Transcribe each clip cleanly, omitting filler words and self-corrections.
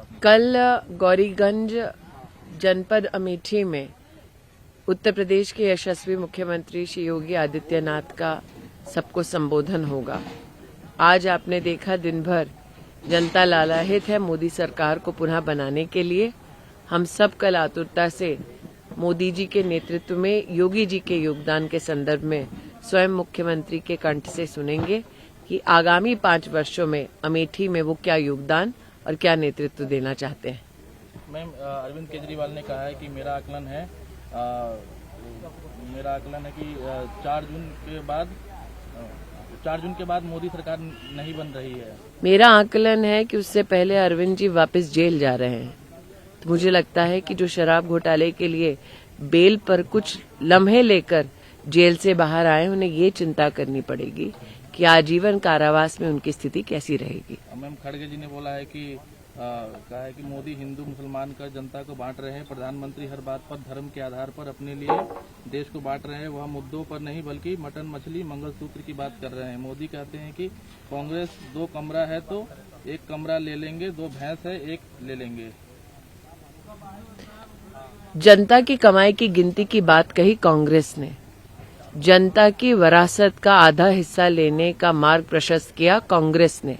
आपने? कल गौरीगंज जनपद अमेठी में उत्तर प्रदेश के यशस्वी मुख्यमंत्री श्री योगी आदित्यनाथ का सबको संबोधन होगा। आज आपने देखा दिन भर जनता लालायित है मोदी सरकार को पुनः बनाने के लिए। हम सब कल आतुरता से मोदी जी के नेतृत्व में योगी जी के योगदान के संदर्भ में स्वयं मुख्यमंत्री के कंठ से सुनेंगे कि आगामी 5 वर्षों में अमेठी में वो क्या योगदान और क्या नेतृत्व देना चाहते हैं। मैम, अरविंद केजरीवाल ने कहा है कि मेरा आकलन है कि 4 जून के बाद मोदी सरकार नहीं बन रही है। मेरा आकलन है कि उससे पहले अरविंद जी वापस जेल जा रहे हैं। तो मुझे लगता है कि जो शराब घोटाले के लिए बेल पर कुछ लम्हे लेकर जेल से बाहर आए, उन्हें ये चिंता करनी पड़ेगी कि आजीवन कारावास में उनकी स्थिति कैसी रहेगी। मैम, खड़गे जी ने बोला है कि कहा है कि मोदी हिंदू मुसलमान का जनता को बांट रहे हैं। प्रधानमंत्री हर बात पर धर्म के आधार पर अपने लिए देश को बांट रहे हैं। वह मुद्दों पर नहीं बल्कि मटन मछली मंगलसूत्र की बात कर रहे हैं। मोदी कहते हैं कि कांग्रेस 2 कमरा है तो 1 कमरा ले लेंगे, 2 भैंस है 1 ले लेंगे। जनता की कमाई की गिनती की बात कही कांग्रेस ने। जनता की विरासत का आधा हिस्सा लेने का मार्ग प्रशस्त किया कांग्रेस ने।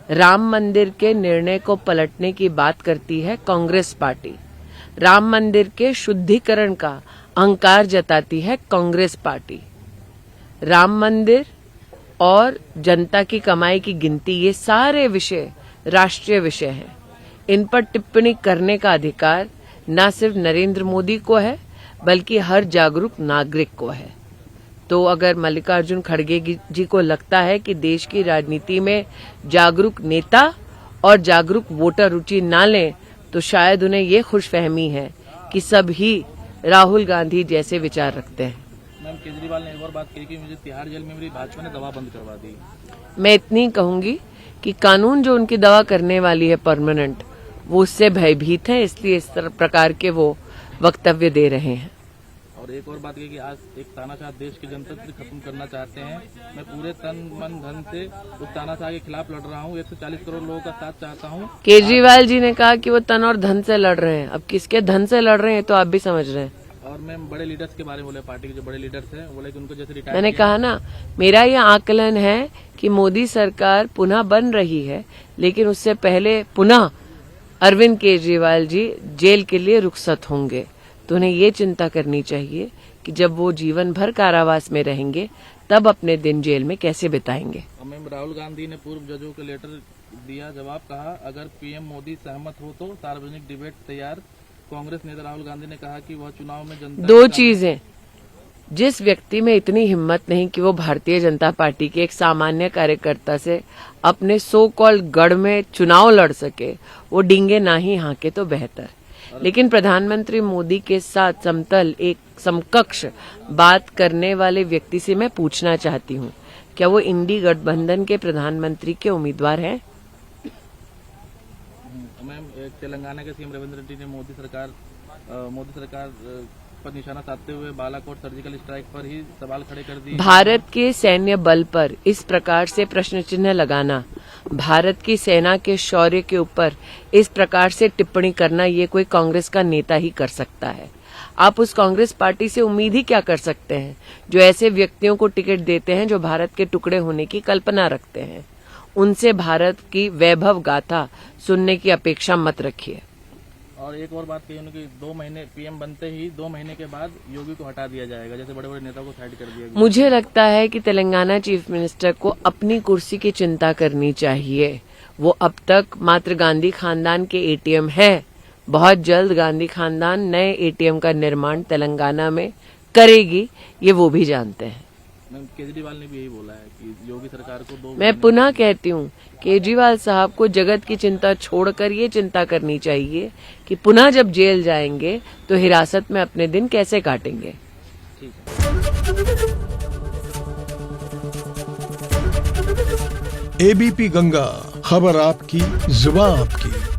राम मंदिर के निर्णय को पलटने की बात करती है कांग्रेस पार्टी। राम मंदिर के शुद्धिकरण का अहंकार जताती है कांग्रेस पार्टी। राम मंदिर और जनता की कमाई की गिनती, ये सारे विषय राष्ट्रीय विषय हैं। इन पर टिप्पणी करने का अधिकार न सिर्फ नरेंद्र मोदी को है बल्कि हर जागरूक नागरिक को है। तो अगर मल्लिकार्जुन खड़गे जी को लगता है कि देश की राजनीति में जागरूक नेता और जागरूक वोटर रुचि ना लें, तो शायद उन्हें ये खुशफहमी है कि सब ही राहुल गांधी जैसे विचार रखते हैं। मैम, केजरीवाल ने एक और बात कही कि मुझे तिहाड़ जेल में मेरी भाजपा ने दवा बंद करवा दी। मैं इतनी कहूंगी कि कानून जो उनकी दवा करने वाली है परमानेंट, वो उससे भयभीत है, इसलिए इस प्रकार के वो वक्तव्य दे रहे हैं। और एक और बात ये कि आज एक तानाशाह देश के जनतंत्र खत्म करना चाहते हैं। मैं पूरे तन मन धन से उस तानाशाह के खिलाफ लड़ रहा हूँ। 140 करोड़ लोगों का साथ चाहता हूँ। केजरीवाल जी ने कहा कि वो तन और धन से लड़ रहे हैं। अब किसके धन से लड़ रहे हैं तो आप भी समझ रहे हैं। और मैं बड़े लीडर्स के बारे में बोले, पार्टी के जो बड़े लीडर्स हैं, बोले कि उनको जैसे रिटायर। मैंने कहा ना, मेरा ये आकलन है कि मोदी सरकार पुनः बन रही है, लेकिन उससे पहले पुनः अरविंद केजरीवाल जी जेल के लिए रुखसत होंगे। तो उन्हें ये चिंता करनी चाहिए कि जब वो जीवन भर कारावास में रहेंगे तब अपने दिन जेल में कैसे बिताएंगे। मैम, राहुल गांधी ने पूर्व जजों को लेटर दिया, जवाब कहा अगर पीएम मोदी सहमत हो तो सार्वजनिक डिबेट तैयार। कांग्रेस नेता राहुल गांधी ने कहा कि वह चुनाव में जनता 2 चीजें, जिस व्यक्ति में इतनी हिम्मत नहीं कि वो भारतीय जनता पार्टी के एक सामान्य कार्यकर्ता से अपने सो कॉल्ड गढ़ में चुनाव लड़ सके, वो डींगे ना ही हाँके तो बेहतर। लेकिन प्रधानमंत्री मोदी के साथ समतल एक समकक्ष बात करने वाले व्यक्ति से मैं पूछना चाहती हूँ, क्या वो इंडी गठबंधन के प्रधानमंत्री के उम्मीदवार हैं? मैम, तेलंगाना के सीएम रेवंत रेड्डी ने मोदी सरकार पर निशाना साधते हुए बालाकोट सर्जिकल स्ट्राइक पर ही सवाल खड़े कर दिए। भारत के सैन्य बल पर इस प्रकार से प्रश्न चिन्ह लगाना, भारत की सेना के शौर्य के ऊपर इस प्रकार से टिप्पणी करना, ये कोई कांग्रेस का नेता ही कर सकता है। आप उस कांग्रेस पार्टी से उम्मीद ही क्या कर सकते हैं जो ऐसे व्यक्तियों को टिकट देते हैं जो भारत के टुकड़े होने की कल्पना रखते हैं। उनसे भारत की वैभव गाथा सुनने की अपेक्षा मत रखिए। और एक और बात कही उन्होंने कि 2 महीने पीएम बनते ही 2 महीने के बाद योगी को हटा दिया जाएगा, जैसे बड़े बड़े नेताओं को साइड कर दिया गया। मुझे लगता है कि तेलंगाना चीफ मिनिस्टर को अपनी कुर्सी की चिंता करनी चाहिए। वो अब तक मात्र गांधी खानदान के एटीएम है। बहुत जल्द गांधी खानदान नए एटीएम का निर्माण तेलंगाना में करेगी, ये वो भी जानते हैं। केजरीवाल ने भी यही बोला है कि योगी सरकार को मैं पुनः कहती हूँ, केजरीवाल साहब को जगत की चिंता छोड़कर ये चिंता करनी चाहिए कि पुनः जब जेल जाएंगे तो हिरासत में अपने दिन कैसे काटेंगे। एबीपी गंगा, खबर आपकी, जुबान आपकी।